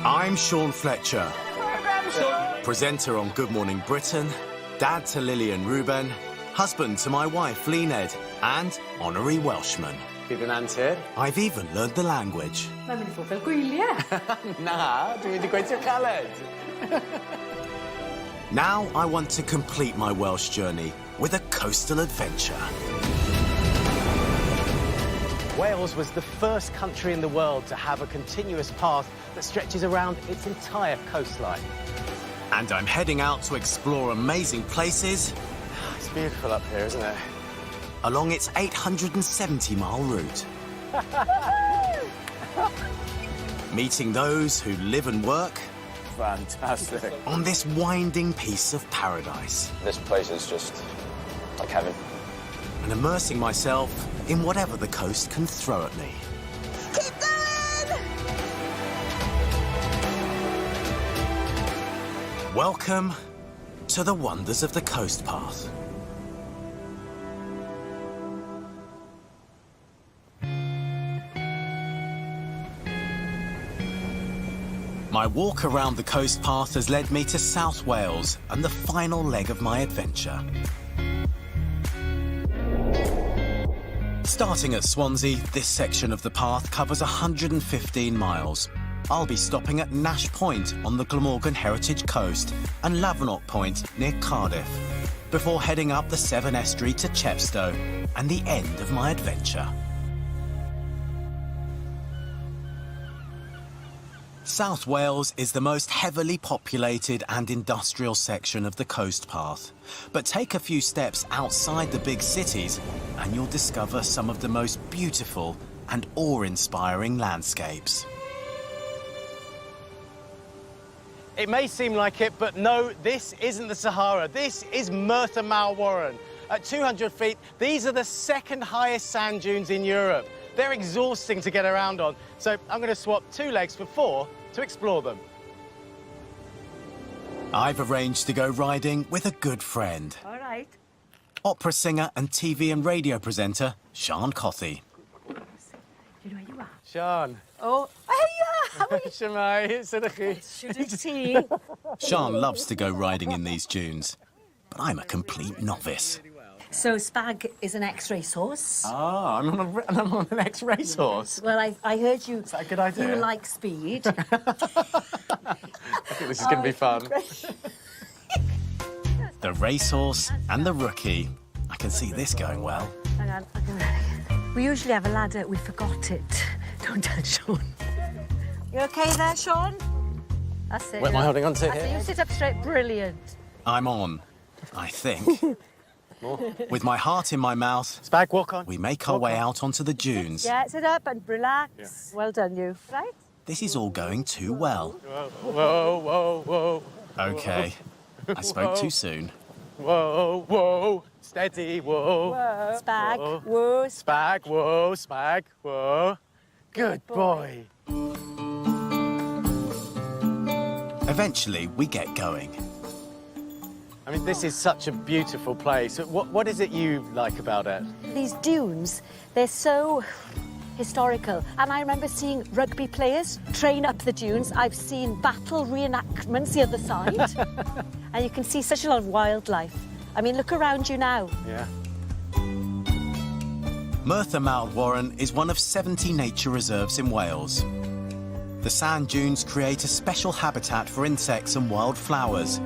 I'm Sean Fletcher, presenter on Good Morning Britain, dad to Lillian Ruben, husband to my wife Lyned, and honorary Welshman. Bydd yn antur. I've even learned the language. Mae'n mynd i fod fel gwyliau. Na, dwi'n mynd i gweithio caled. Now I want to complete my Welsh journey with a coastal adventure. Wales was the first country in the world to have a continuous path that stretches around its entire coastline. And I'm heading out to explore amazing places It's beautiful up here, isn't it? along its 870-mile route. Meeting those who live and work Fantastic. on this winding piece of paradise. This place is just like heaven. And immersing myself in whatever the coast can throw at me. Keep going! Welcome to the wonders of the coast path. My walk around the coast path has led me to South Wales and the final leg of my adventure. Starting at Swansea, this section of the path covers 115 miles. I'll be stopping at Nash Point on the Glamorgan Heritage Coast and Lavernock Point near Cardiff, before heading up the Severn Estuary to Chepstow and the end of my adventure. South Wales is the most heavily populated and industrial section of the coast path. But take a few steps outside the big cities and you'll discover some of the most beautiful and awe-inspiring landscapes. It may seem like it, but no, this isn't the Sahara. This is Merthyr Mawr Warren. At 200 feet, these are the second highest sand dunes in Europe. They're exhausting to get around on, so I'm going to swap 2 legs for 4 to explore them. I've arranged to go riding with a good friend, All right. opera singer and TV and radio presenter Sian Cothy. Do you know where you are? Sian. Oh, hey, how are you? Shemai, sut ydych chi? Should it tea? Sian loves to go riding in these dunes, but I'm a complete novice. So Spag is an ex-racehorse. Ah, I'm on an ex-racehorse. Well, I heard you. Is that a good idea? You like speed. I think this is going to be fun. The racehorse and the rookie. I can see this going well. Hang on. We usually have a ladder. We forgot it. Don't tell Sean. You okay there, Sean? That's it. What am I holding on to That's it. here? You sit up straight. Brilliant. I'm on, I think. With my heart in my mouth, Spag, walk on. we make our way out onto the dunes. Yeah, sit up and relax. Well done, you. Right? This is all going too well. Whoa, whoa, whoa. Okay, I spoke too soon. Whoa, whoa. Steady, whoa. Spag. Whoa. Whoa. Spag, whoa, Spag, whoa. Good boy. Eventually, we get going. I mean, this is such a beautiful place. What is it you like about it? These dunes, they're so historical. And I remember seeing rugby players train up the dunes. I've seen battle reenactments the other side. And you can see such a lot of wildlife. I mean, look around you now. Yeah. Merthyr Mawr Warren is one of 70 nature reserves in Wales. The sand dunes create a special habitat for insects and wildflowers.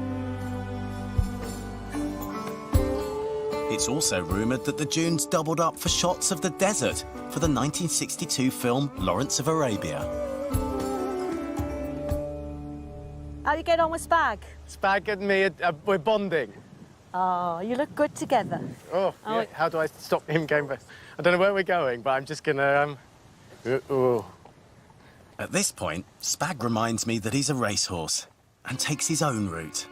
It's also rumoured that the dunes doubled up for shots of the desert for the 1962 film Lawrence of Arabia. How you get on with Spag? Spag and me, we're bonding. Oh, you look good together. Oh, yeah. How do I stop him going first? I don't know where we're going, but I'm just gonna, At this point, Spag reminds me that he's a racehorse and takes his own route.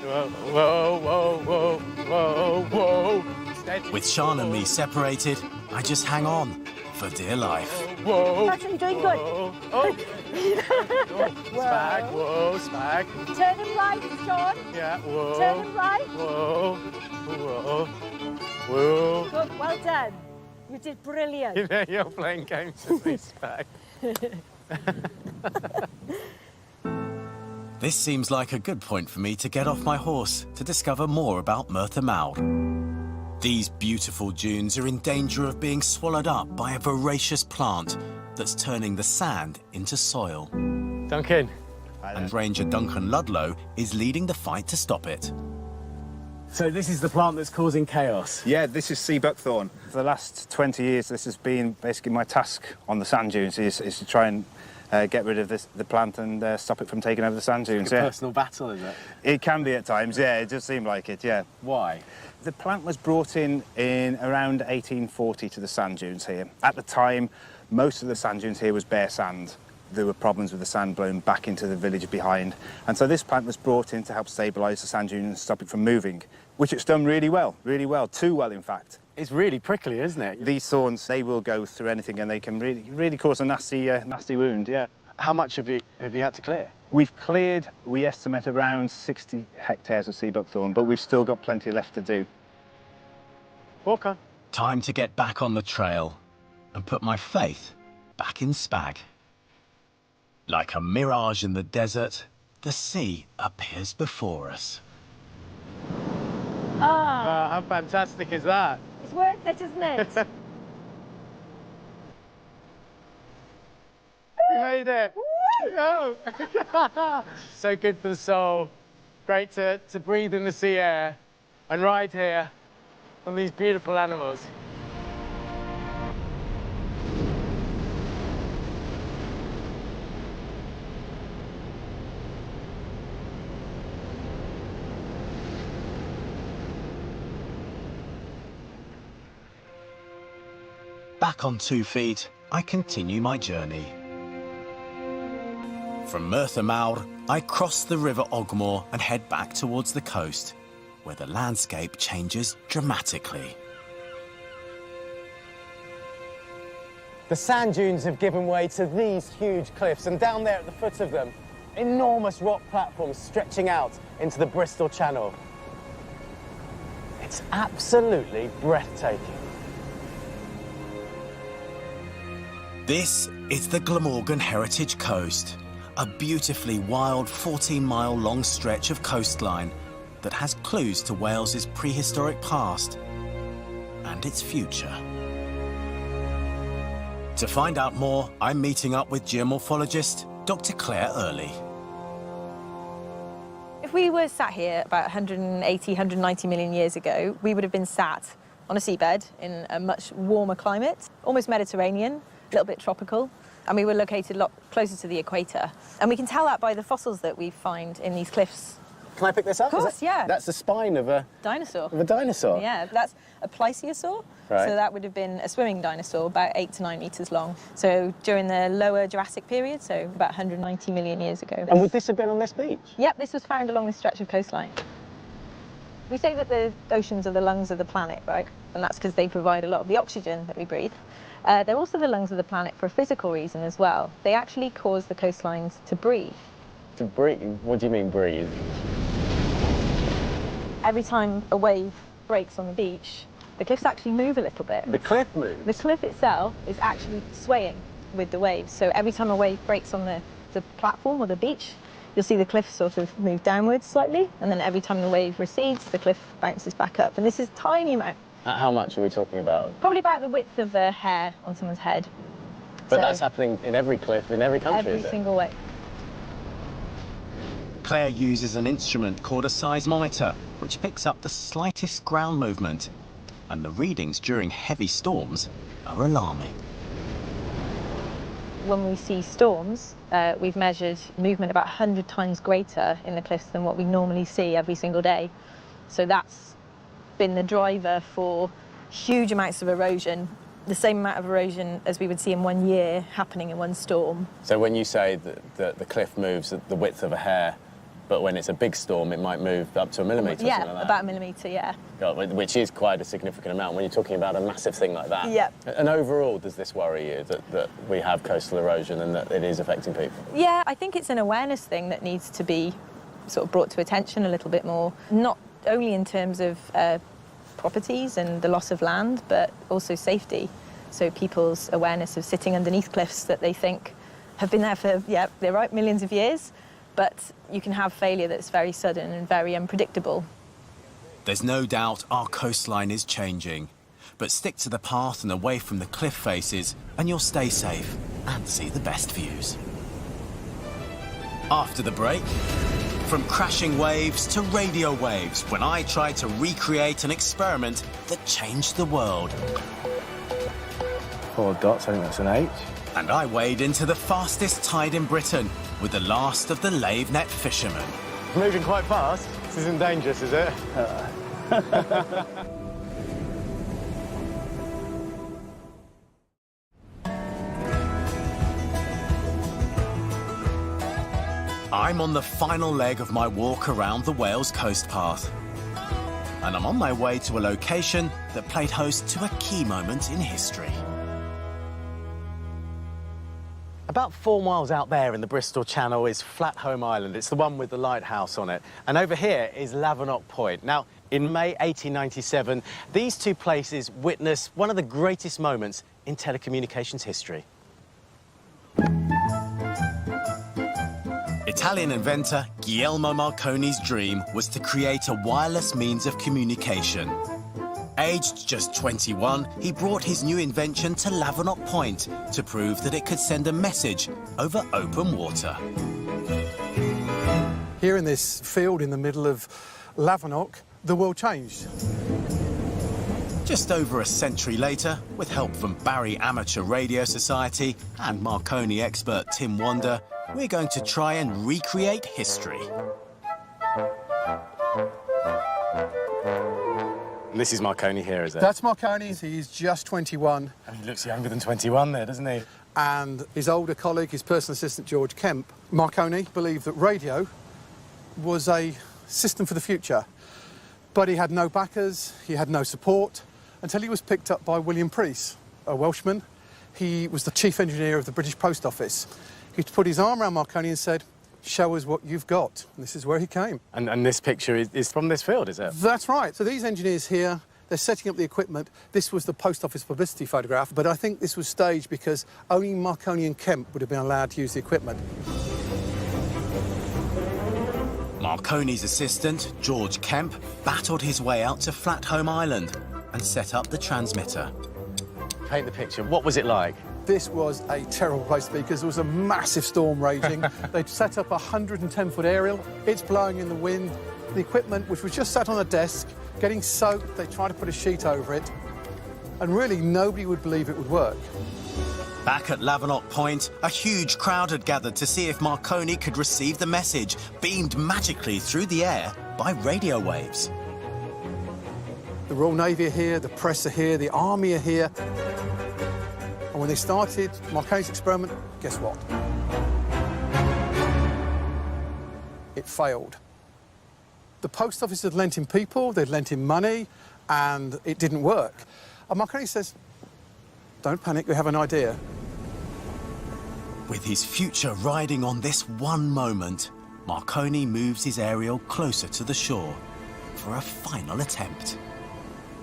Whoa, whoa, whoa, whoa, whoa, whoa. Steady. With Sian and me separated, I just hang on for dear life. Whoa. That's you're doing good. Whoa. Oh. Spag, whoa, Spag. Turn him right, Sean. Yeah, whoa. Turn him right. Whoa. Whoa. Whoa. Good, well done. You did brilliant. You're playing games with me, Spag. This seems like a good point for me to get off my horse to discover more about Merthyr Mawr. These beautiful dunes are in danger of being swallowed up by a voracious plant that's turning the sand into soil. Duncan. And Ranger Duncan Ludlow is leading the fight to stop it. So this is the plant that's causing chaos? Yeah, this is sea buckthorn. For the last 20 years, this has been basically my task on the sand dunes, is to try and get rid of the plant and stop it from taking over the sand dunes. It's a personal battle, is it? It can be at times, yeah, it does seem like it, yeah. Why? The plant was brought in around 1840 to the sand dunes here. At the time, most of the sand dunes here was bare sand. There were problems with the sand blown back into the village behind. And so this plant was brought in to help stabilise the sand dune and stop it from moving, which it's done really well, too well, in fact. It's really prickly, isn't it? These thorns, they will go through anything and they can really cause a nasty wound, yeah. How much have you had to clear? We've cleared, we estimate, around 60 hectares of sea buckthorn, but we've still got plenty left to do. Walk on. Time to get back on the trail and put my faith back in Spag. Like a mirage in the desert, the sea appears before us. Ah, How fantastic is that? it's worth it, isn't it? We made it! Oh. So good for the soul. Great to breathe in the sea air and ride here on these beautiful animals. Back on 2 feet, I continue my journey. From Merthyr Mawr, I cross the River Ogmore and head back towards the coast, where the landscape changes dramatically. The sand dunes have given way to these huge cliffs, and down there at the foot of them, enormous rock platforms stretching out into the Bristol Channel. It's absolutely breathtaking. This is the Glamorgan Heritage Coast, a beautifully wild 14-mile-long stretch of coastline that has clues to Wales's prehistoric past and its future. To find out more, I'm meeting up with geomorphologist Dr. Claire Early. If we were sat here about 180, 190 million years ago, we would have been sat on a seabed in a much warmer climate, almost Mediterranean, a little bit tropical, and we were located a lot closer to the equator. And we can tell that by the fossils that we find in these cliffs. Can I pick this up? Of course, yeah. That's the spine of a Dinosaur. dinosaur. Yeah, that's a plesiosaur. Right. So that would have been a swimming dinosaur, about 8 to 9 meters long. So during the lower Jurassic period, so about 190 million years ago. And would this have been on this beach? Yep, this was found along this stretch of coastline. We say that the oceans are the lungs of the planet, right? And that's because they provide a lot of the oxygen that we breathe. They're also the lungs of the planet for a physical reason as well. They actually cause the coastlines to breathe. To breathe? What do you mean breathe? Every time a wave breaks on the beach, the cliffs actually move a little bit. The cliff moves? The cliff itself is actually swaying with the waves. So every time a wave breaks on the platform or the beach, you'll see the cliff sort of move downwards slightly, and then every time the wave recedes, the cliff bounces back up. And this is a tiny amount. How much are we talking about? Probably about the width of a hair on someone's head. But So that's happening in every cliff, in every country, every is it? single way. Claire uses an instrument called a seismometer, which picks up the slightest ground movement, and the readings during heavy storms are alarming. When we see storms, we've measured movement about 100 times greater in the cliffs than what we normally see every single day. So that's been the driver for huge amounts of erosion, the same amount of erosion as we would see in 1 year happening in one storm. So when you say that the cliff moves at the width of a hair, but when it's a big storm, it might move up to a millimetre or Yeah, something like that? about a millimetre, yeah. God, which is quite a significant amount when you're talking about a massive thing like that. Yeah. And overall, does this worry you, that we have coastal erosion and that it is affecting people? Yeah, I think it's an awareness thing that needs to be sort of brought to attention a little bit more, not only in terms of properties and the loss of land, but also safety. So people's awareness of sitting underneath cliffs that they think have been there for, yeah, they're right, millions of years, but you can have failure that's very sudden and very unpredictable. There's no doubt our coastline is changing, but stick to the path and away from the cliff faces and you'll stay safe and see the best views. After the break, from crashing waves to radio waves, when I tried to recreate an experiment that changed the world. 4 dots, I think that's an H. And I wade into the fastest tide in Britain with the last of the lave net fishermen. Moving quite fast. This isn't dangerous, is it? I'm on the final leg of my walk around the Wales coast path. And I'm on my way to a location that played host to a key moment in history. About 4 miles out there in the Bristol Channel is Flatholme Island. It's the one with the lighthouse on it. And over here is Lavernock Point. Now, in May 1897, these two places witnessed one of the greatest moments in telecommunications history. Italian inventor Guglielmo Marconi's dream was to create a wireless means of communication. Aged just 21, he brought his new invention to Lavernock Point to prove that it could send a message over open water. Here in this field in the middle of Lavernock, the world changed. Just over a century later, with help from Barry Amateur Radio Society and Marconi expert Tim Wander, we're going to try and recreate history. This is Marconi here, is it? That's Marconi. He's just 21. And he looks younger than 21 there, doesn't he? And his older colleague, his personal assistant, George Kemp. Marconi believed that radio was a system for the future. But he had no backers, he had no support, until he was picked up by William Preece, a Welshman. He was the chief engineer of the British Post Office. He put his arm around Marconi and said, "Show us what you've got." And this is where he came. And this picture is from this field, is it? That's right. So these engineers here, they're setting up the equipment. This was the post office publicity photograph, but I think this was staged because only Marconi and Kemp would have been allowed to use the equipment. Marconi's assistant, George Kemp, battled his way out to Flatholme Island and set up the transmitter. Paint the picture. What was it like? This was a terrible place to be because there was a massive storm raging. They'd set up a 110-foot aerial. It's blowing in the wind. The equipment, which was just sat on a desk, getting soaked, they tried to put a sheet over it. And really, nobody would believe it would work. Back at Lavernock Point, a huge crowd had gathered to see if Marconi could receive the message, beamed magically through the air by radio waves. The Royal Navy are here, the press are here, the Army are here. And when they started Marconi's experiment, guess what? It failed. The post office had lent him people, they'd lent him money, and it didn't work. And Marconi says, "Don't panic, we have an idea." With his future riding on this one moment, Marconi moves his aerial closer to the shore for a final attempt.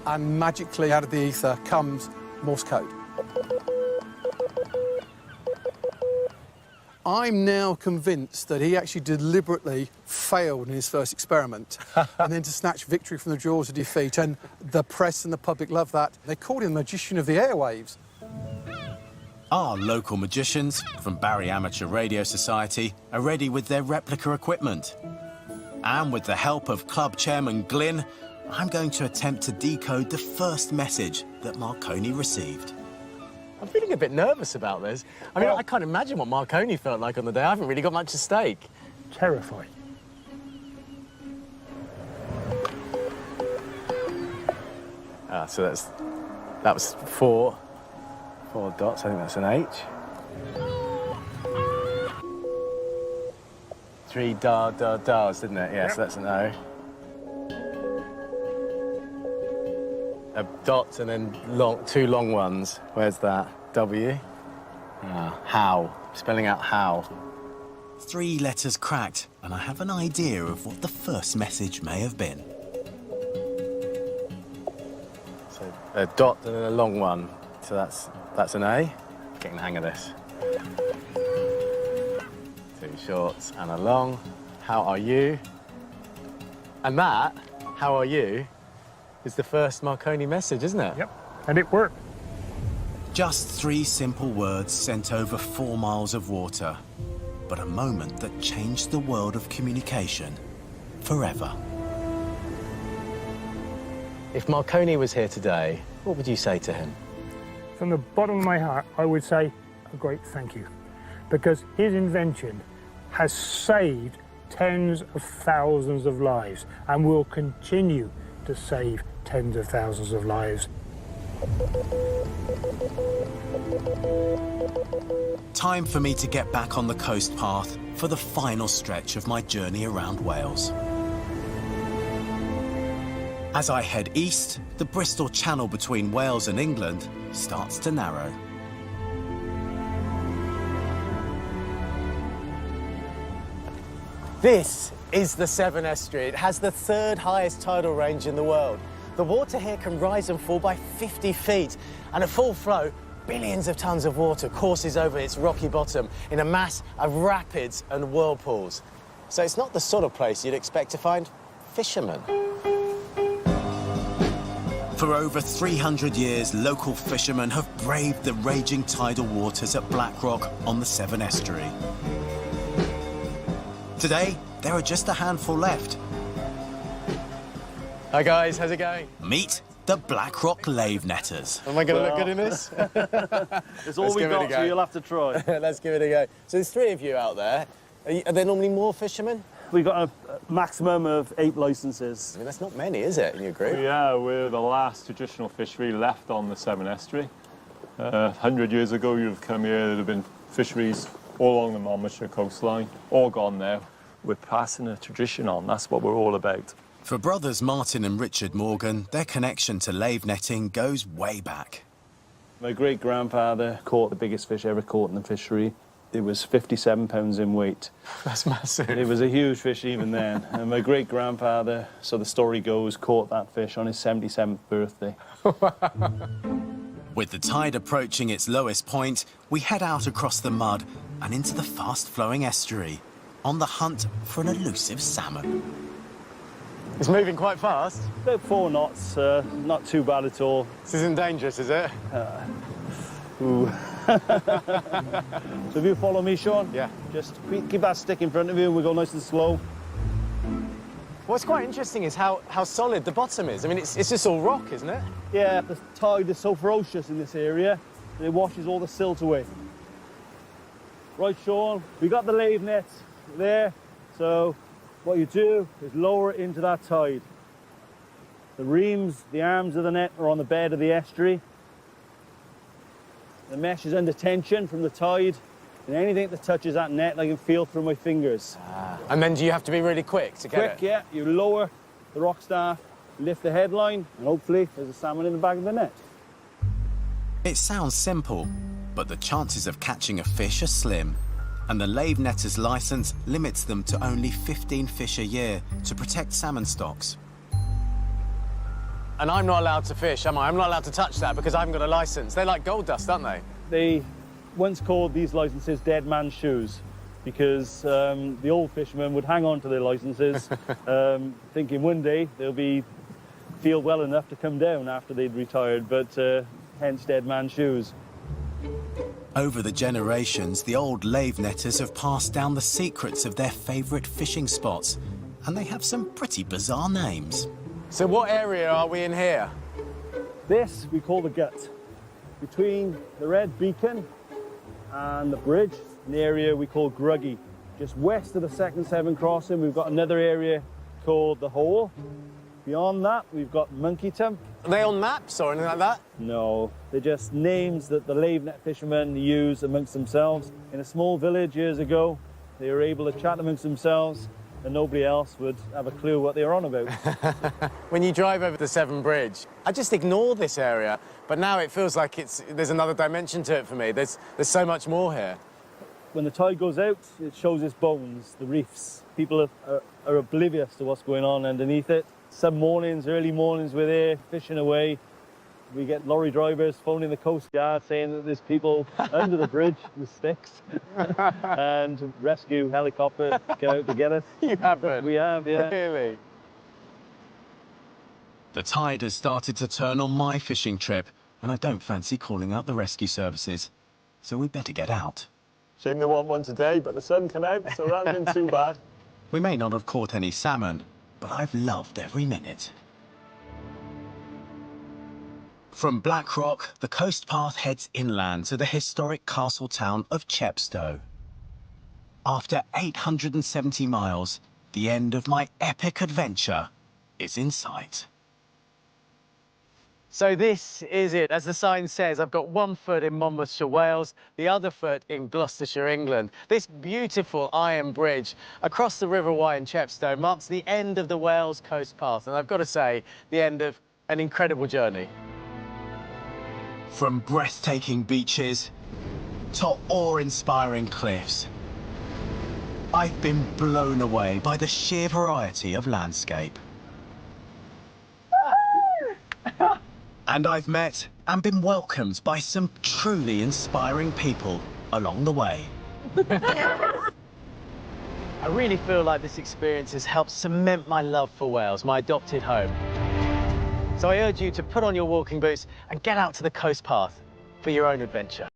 And magically out of the ether comes Morse code. I'm now convinced that he actually deliberately failed in his first experiment and then to snatch victory from the jaws of defeat, and the press and the public love that. They called him the magician of the airwaves. Our local magicians from Barry Amateur Radio Society are ready with their replica equipment. And with the help of club chairman Glyn, I'm going to attempt to decode the first message that Marconi received. I'm feeling a bit nervous about this. I mean, I can't imagine what Marconi felt like on the day. I haven't really got much at stake. Terrifying. So that was four dots. I think that's an H. 3 dars, didn't it? Yes, that's an O. A dot and then two long ones. Where's that? W. How. Spelling out how. 3 letters cracked, and I have an idea of what the first message may have been. So a dot and then a long one. So that's an A. Getting the hang of this. 2 short and a long. How are you? And that, how are you, is the first Marconi message, isn't it? Yep, and it worked. Just 3 simple words sent over 4 miles of water, but a moment that changed the world of communication forever. If Marconi was here today, what would you say to him? From the bottom of my heart, I would say a great thank you, because his invention has saved tens of thousands of lives and will continue to save tens of thousands of lives. Time for me to get back on the coast path for the final stretch of my journey around Wales. As I head east, the Bristol Channel between Wales and England starts to narrow. This is the Severn Estuary. It has the 3rd highest tidal range in the world. The water here can rise and fall by 50 feet, and at full flow, billions of tons of water courses over its rocky bottom in a mass of rapids and whirlpools. So it's not the sort of place you'd expect to find fishermen. For over 300 years, local fishermen have braved the raging tidal waters at Blackrock on the Severn Estuary. Today, there are just a handful left. Hi guys, how's it going? Meet the Blackrock Lave Netters. Am I going to look good in this? It's all we got, so you'll have to try. Let's give it a go. So there's 3 of you out there. Are there normally more fishermen? We've got a maximum of 8 licenses. I mean, that's not many, is it, in your group? Yeah, we're the last traditional fishery left on the Severn Estuary. 100 years ago, you'd have come here, there'd have been fisheries all along the Monmouthshire coastline, all gone now. We're passing a tradition on, that's what we're all about. For brothers Martin and Richard Morgan, their connection to lave netting goes way back. My great-grandfather caught the biggest fish ever caught in the fishery. It was 57 pounds in weight. That's massive. It was a huge fish even then. And my great-grandfather, so the story goes, caught that fish on his 77th birthday. With the tide approaching its lowest point, we head out across the mud and into the fast-flowing estuary, on the hunt for an elusive salmon. It's moving quite fast. About 4 knots, not too bad at all. This isn't dangerous, is it? Ooh. So if you follow me, Sean? Yeah. Just keep that stick in front of you and we'll go nice and slow. What's quite interesting is how solid the bottom is. I mean, it's just all rock, isn't it? Yeah, the tide is so ferocious in this area that it washes all the silt away. Right, Sean, we got the lave net there, so what you do is lower it into that tide. The reams, the arms of the net are on the bed of the estuary. The mesh is under tension from the tide, and anything that touches that net I can feel through my fingers. And then do you have to be really quick to get it? Quick, yeah. You lower the rock staff, lift the headline, and hopefully there's a salmon in the back of the net. It sounds simple, but the chances of catching a fish are slim, and the lave netter's licence limits them to only 15 fish a year to protect salmon stocks. And I'm not allowed to fish, am I? I'm not allowed to touch that because I haven't got a licence. They're like gold dust, aren't they? They once called these licenses dead man's shoes because the old fishermen would hang on to their licenses thinking one day they'll feel well enough to come down after they'd retired, but hence dead man's shoes. Over the generations, the old lave netters have passed down the secrets of their favourite fishing spots, and they have some pretty bizarre names. So what area are we in here? This we call the gut. Between the red beacon and the bridge, an area we call Gruggy. Just west of the second Severn crossing, we've got another area called the Hole. Beyond that, we've got Monkey Tump. Are they on maps or anything like that? No, they're just names that the lave net fishermen use amongst themselves. In a small village years ago, they were able to chat amongst themselves and nobody else would have a clue what they were on about. When you drive over the Severn Bridge, I just ignore this area, but now it feels like there's another dimension to it for me. There's so much more here. When the tide goes out, it shows its bones, the reefs. People are oblivious to what's going on underneath it. Some mornings, early mornings, we're there fishing away, We get lorry drivers phoning the Coast Guard saying that there's people under the bridge with sticks and rescue helicopters get out to get us. You haven't? We have, yeah. Really? The tide has started to turn on my fishing trip, and I don't fancy calling out the rescue services. So we better get out. Shame there wasn't one today, but the sun came out, so that hasn't been too bad. We may not have caught any salmon, but I've loved every minute. From Blackrock, the coast path heads inland to the historic castle town of Chepstow. After 870 miles, the end of my epic adventure is in sight. So this is it. As the sign says, I've got one foot in Monmouthshire, Wales, the other foot in Gloucestershire, England. This beautiful iron bridge across the River Wye in Chepstow marks the end of the Wales Coast Path, and I've got to say, the end of an incredible journey. From breathtaking beaches to awe-inspiring cliffs, I've been blown away by the sheer variety of landscape. And I've met and been welcomed by some truly inspiring people along the way. I really feel like this experience has helped cement my love for Wales, my adopted home. So I urge you to put on your walking boots and get out to the coast path for your own adventure.